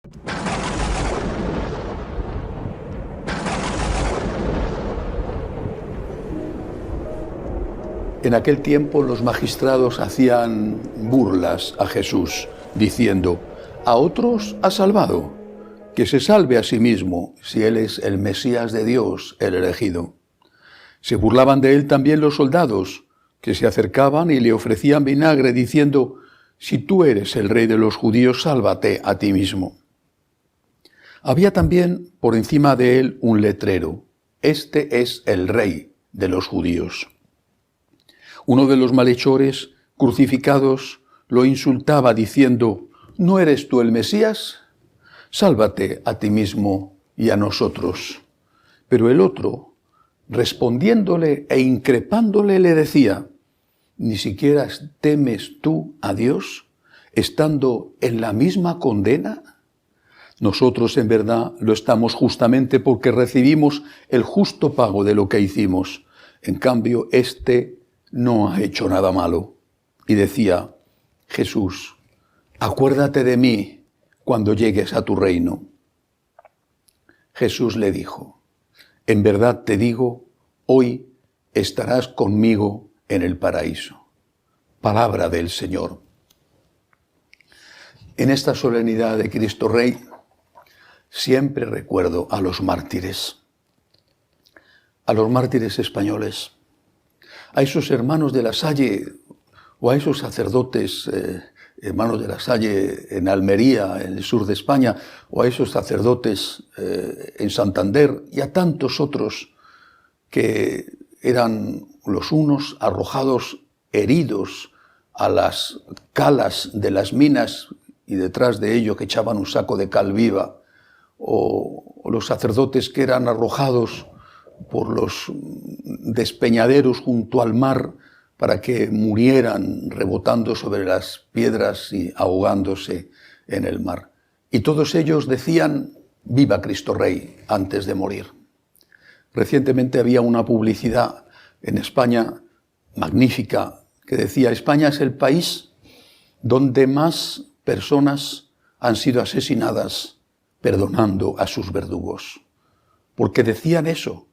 En aquel tiempo los magistrados hacían burlas a Jesús, diciendo: a otros ha salvado, que se salve a sí mismo, si él es el Mesías de Dios, el elegido. Se burlaban de él también los soldados, que se acercaban y le ofrecían vinagre, diciendo: si tú eres el rey de los judíos, sálvate a ti mismo. Había también por encima de él un letrero: este es el rey de los judíos. Uno de los malhechores crucificados lo insultaba diciendo: ¿no eres tú el Mesías? Sálvate a ti mismo y a nosotros. Pero el otro, respondiéndole e increpándole, le decía: ¿ni siquiera temes tú a Dios, estando en la misma condena? Nosotros en verdad lo estamos justamente porque recibimos el justo pago de lo que hicimos. En cambio, este no ha hecho nada malo. Y decía: Jesús, acuérdate de mí cuando llegues a tu reino. Jesús le dijo: en verdad te digo, hoy estarás conmigo en el paraíso. Palabra del Señor. En esta solemnidad de Cristo Rey, siempre recuerdo a los mártires españoles, a esos hermanos de la Salle, o a esos sacerdotes hermanos de la Salle en Almería, en el sur de España, o a esos sacerdotes en Santander, y a tantos otros que eran los unos arrojados heridos a las calas de las minas y detrás de ello que echaban un saco de cal viva, o los sacerdotes que eran arrojados por los despeñaderos junto al mar para que murieran rebotando sobre las piedras y ahogándose en el mar. Y todos ellos decían: ¡viva Cristo Rey!, antes de morir. Recientemente había una publicidad en España magnífica que decía: España es el país donde más personas han sido asesinadas perdonando a sus verdugos. Porque decían eso: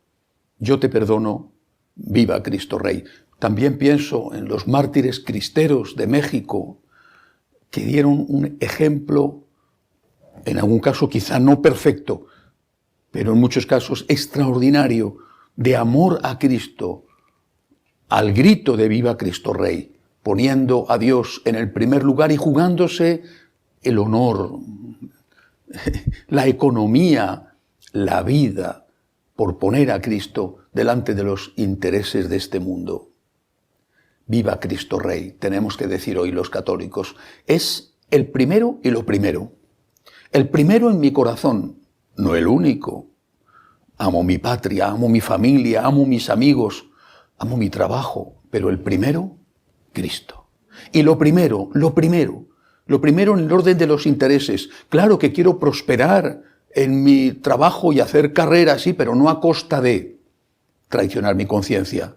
yo te perdono, viva Cristo Rey. También pienso en los mártires cristeros de México, que dieron un ejemplo, en algún caso quizá no perfecto, pero en muchos casos extraordinario, de amor a Cristo, al grito de viva Cristo Rey, poniendo a Dios en el primer lugar y jugándose el honor, la economía, la vida, por poner a Cristo delante de los intereses de este mundo. Viva Cristo Rey, tenemos que decir hoy los católicos. Es el primero y lo primero. El primero en mi corazón, no el único. Amo mi patria, amo mi familia, amo mis amigos, amo mi trabajo, pero el primero, Cristo. Y lo primero en el orden de los intereses. Claro que quiero prosperar en mi trabajo y hacer carrera, sí, pero no a costa de traicionar mi conciencia.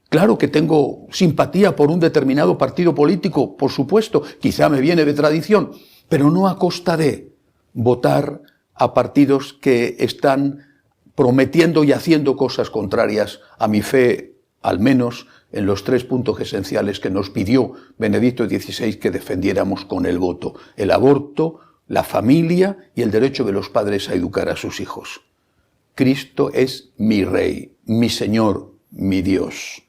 Claro que tengo simpatía por un determinado partido político, por supuesto, quizá me viene de tradición, pero no a costa de votar a partidos que están prometiendo y haciendo cosas contrarias a mi fe, al menos en los 3 puntos esenciales que nos pidió Benedicto XVI que defendiéramos con el voto: el aborto, la familia y el derecho de los padres a educar a sus hijos. Cristo es mi Rey, mi Señor, mi Dios.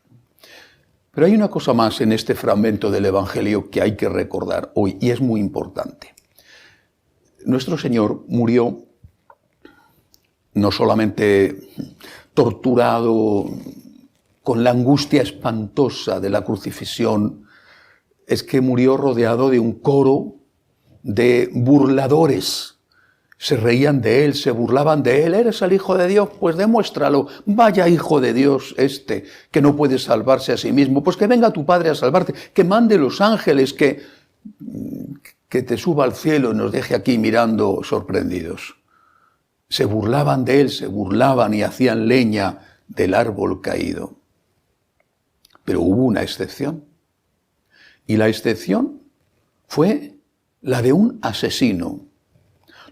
Pero hay una cosa más en este fragmento del Evangelio que hay que recordar hoy, y es muy importante. Nuestro Señor murió no solamente torturado con la angustia espantosa de la crucifixión, es que murió rodeado de un coro de burladores. Se reían de él, se burlaban de él. ¿Eres el Hijo de Dios? Pues demuéstralo. Vaya Hijo de Dios que no puede salvarse a sí mismo. Pues que venga tu Padre a salvarte, que mande los ángeles, que te suba al cielo y nos deje aquí mirando sorprendidos. Se burlaban de él, se burlaban y hacían leña del árbol caído. Pero hubo una excepción. Y la excepción fue la de un asesino.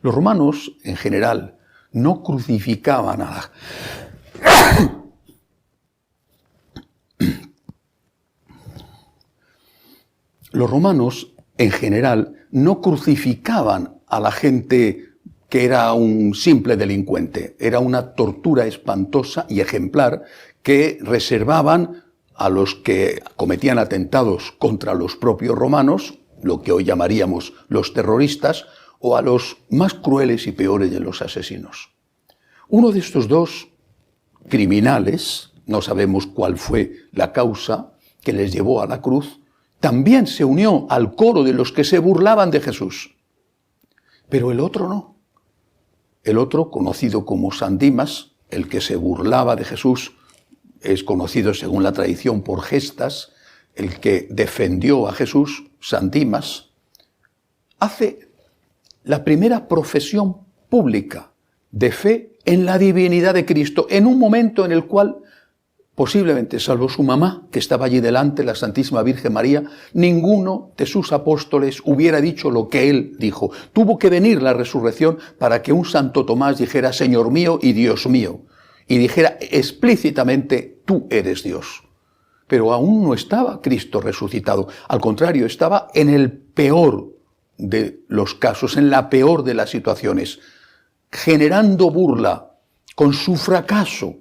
Los romanos, en general, no crucificaban a la... Los romanos, en general, no crucificaban a la gente que era un simple delincuente. Era una tortura espantosa y ejemplar que reservaban a los que cometían atentados contra los propios romanos, lo que hoy llamaríamos los terroristas, o a los más crueles y peores de los asesinos. Uno de estos dos criminales, no sabemos cuál fue la causa que les llevó a la cruz, también se unió al coro de los que se burlaban de Jesús. Pero el otro no. El otro, conocido como San Dimas, el que se burlaba de Jesús, es conocido según la tradición por Gestas, el que defendió a Jesús, San Dimas, hace la primera profesión pública de fe en la divinidad de Cristo, en un momento en el cual, posiblemente, salvo su mamá, que estaba allí delante, la Santísima Virgen María, ninguno de sus apóstoles hubiera dicho lo que él dijo. Tuvo que venir la resurrección para que un Santo Tomás dijera, Señor mío y Dios mío, y dijera explícitamente, tú eres Dios. Pero aún no estaba Cristo resucitado. Al contrario, estaba en el peor de los casos, en la peor de las situaciones, generando burla. Con su fracaso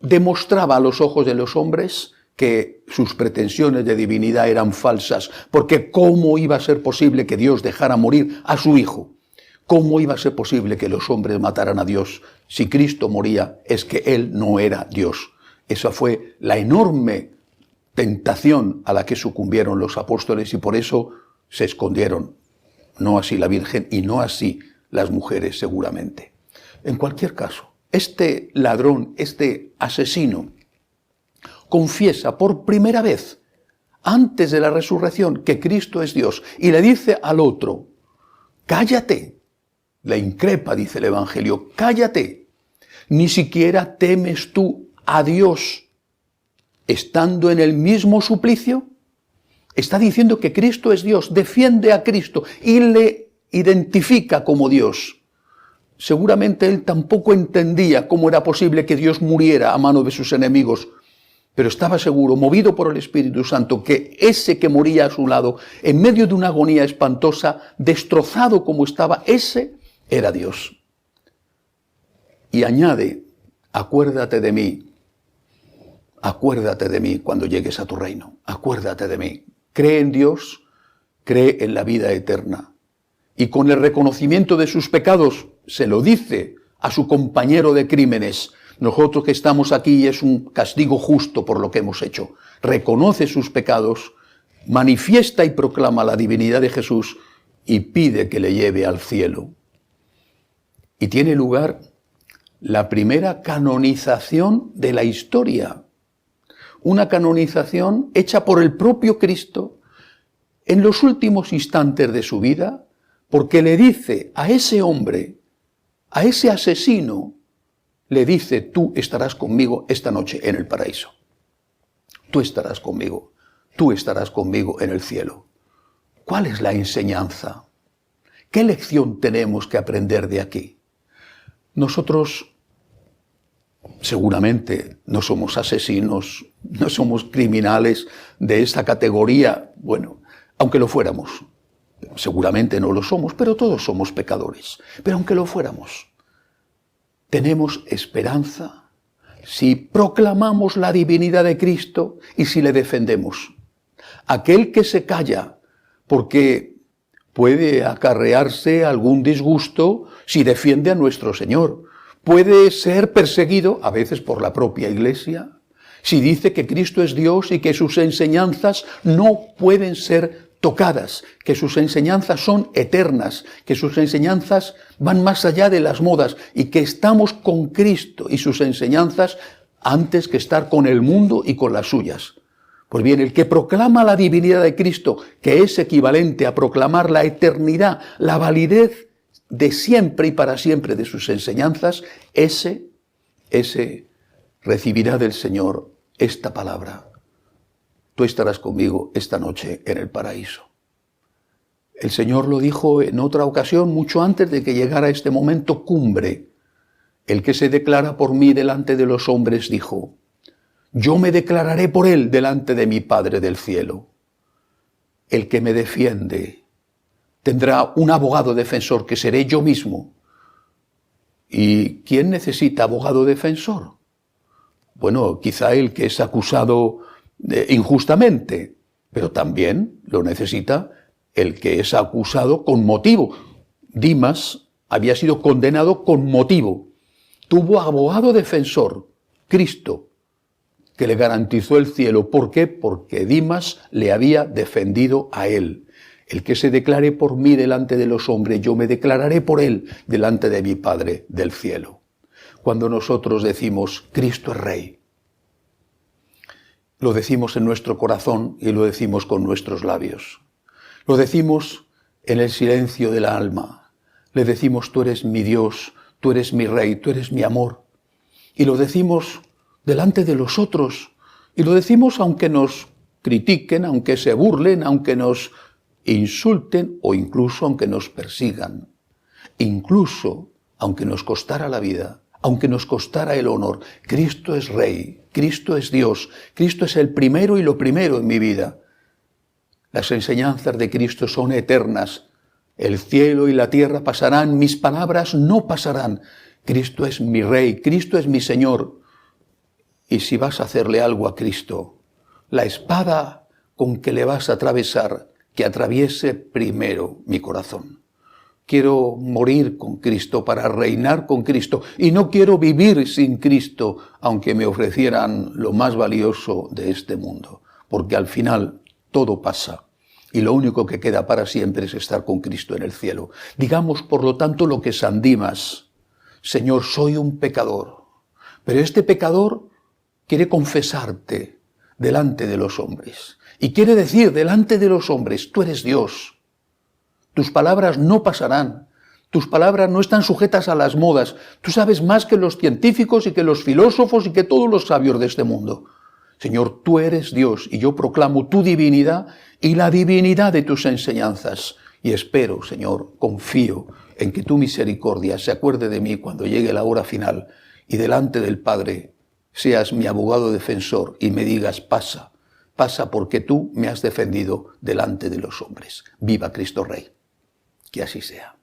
demostraba a los ojos de los hombres que sus pretensiones de divinidad eran falsas, porque ¿cómo iba a ser posible que Dios dejara morir a su Hijo? ¿Cómo iba a ser posible que los hombres mataran a Dios? Si Cristo moría, es que Él no era Dios. Esa fue la enorme tentación a la que sucumbieron los apóstoles y por eso se escondieron. No así la Virgen y no así las mujeres seguramente. En cualquier caso, este ladrón, este asesino, confiesa por primera vez, antes de la resurrección, que Cristo es Dios y le dice al otro, cállate, le increpa, dice el Evangelio, cállate, ni siquiera temes tú a Dios estando en el mismo suplicio. Está diciendo que Cristo es Dios, defiende a Cristo y le identifica como Dios. Seguramente él tampoco entendía cómo era posible que Dios muriera a mano de sus enemigos, pero estaba seguro, movido por el Espíritu Santo, que ese que moría a su lado, en medio de una agonía espantosa, destrozado como estaba, ese era Dios. Y añade, acuérdate de mí cuando llegues a tu reino, acuérdate de mí. Cree en Dios, cree en la vida eterna. Y con el reconocimiento de sus pecados, se lo dice a su compañero de crímenes. Nosotros que estamos aquí es un castigo justo por lo que hemos hecho. Reconoce sus pecados, manifiesta y proclama la divinidad de Jesús y pide que le lleve al cielo. Y tiene lugar la primera canonización de la historia. Una canonización hecha por el propio Cristo en los últimos instantes de su vida, porque le dice a ese hombre, a ese asesino, le dice, tú estarás conmigo esta noche en el paraíso. Tú estarás conmigo en el cielo. ¿Cuál es la enseñanza? ¿Qué lección tenemos que aprender de aquí? Nosotros seguramente no somos asesinos, no somos criminales de esta categoría. Bueno, aunque lo fuéramos, seguramente no lo somos, pero todos somos pecadores. Pero aunque lo fuéramos, tenemos esperanza si proclamamos la divinidad de Cristo y si le defendemos. Aquel que se calla porque puede acarrearse algún disgusto si defiende a nuestro Señor. Puede ser perseguido, a veces por la propia Iglesia, si dice que Cristo es Dios y que sus enseñanzas no pueden ser tocadas, que sus enseñanzas son eternas, que sus enseñanzas van más allá de las modas y que estamos con Cristo y sus enseñanzas antes que estar con el mundo y con las suyas. Pues bien, el que proclama la divinidad de Cristo, que es equivalente a proclamar la eternidad, la validez de siempre y para siempre de sus enseñanzas, ese recibirá del Señor esta palabra. Tú estarás conmigo esta noche en el paraíso. El Señor lo dijo en otra ocasión, mucho antes de que llegara este momento cumbre. El que se declara por mí delante de los hombres dijo, yo me declararé por él delante de mi Padre del cielo. El que me defiende tendrá un abogado defensor que seré yo mismo. ¿Y quién necesita abogado defensor? Bueno, quizá el que es acusado injustamente, pero también lo necesita el que es acusado con motivo. Dimas había sido condenado con motivo. Tuvo abogado defensor, Cristo, que le garantizó el cielo. ¿Por qué? Porque Dimas le había defendido a él. El que se declare por mí delante de los hombres, yo me declararé por él delante de mi Padre del cielo. Cuando nosotros decimos, Cristo es Rey, lo decimos en nuestro corazón y lo decimos con nuestros labios. Lo decimos en el silencio del alma. Le decimos, tú eres mi Dios, tú eres mi Rey, tú eres mi amor. Y lo decimos delante de los otros. Y lo decimos aunque nos critiquen, aunque se burlen, aunque nos insulten o incluso aunque nos persigan. Incluso aunque nos costara la vida, aunque nos costara el honor. Cristo es Rey, Cristo es Dios, Cristo es el primero y lo primero en mi vida. Las enseñanzas de Cristo son eternas. El cielo y la tierra pasarán, mis palabras no pasarán. Cristo es mi Rey, Cristo es mi Señor. Y si vas a hacerle algo a Cristo, la espada con que le vas a atravesar, que atraviese primero mi corazón. Quiero morir con Cristo para reinar con Cristo y no quiero vivir sin Cristo, aunque me ofrecieran lo más valioso de este mundo, porque al final todo pasa y lo único que queda para siempre es estar con Cristo en el cielo. Digamos, por lo tanto, lo que San Dimas, Señor, soy un pecador, pero este pecador quiere confesarte delante de los hombres y quiere decir delante de los hombres, tú eres Dios. Tus palabras no pasarán. Tus palabras no están sujetas a las modas. Tú sabes más que los científicos y que los filósofos y que todos los sabios de este mundo. Señor, tú eres Dios y yo proclamo tu divinidad y la divinidad de tus enseñanzas. Y espero, Señor, confío en que tu misericordia se acuerde de mí cuando llegue la hora final y delante del Padre seas mi abogado defensor y me digas, pasa, pasa porque tú me has defendido delante de los hombres. Viva Cristo Rey. Que así sea.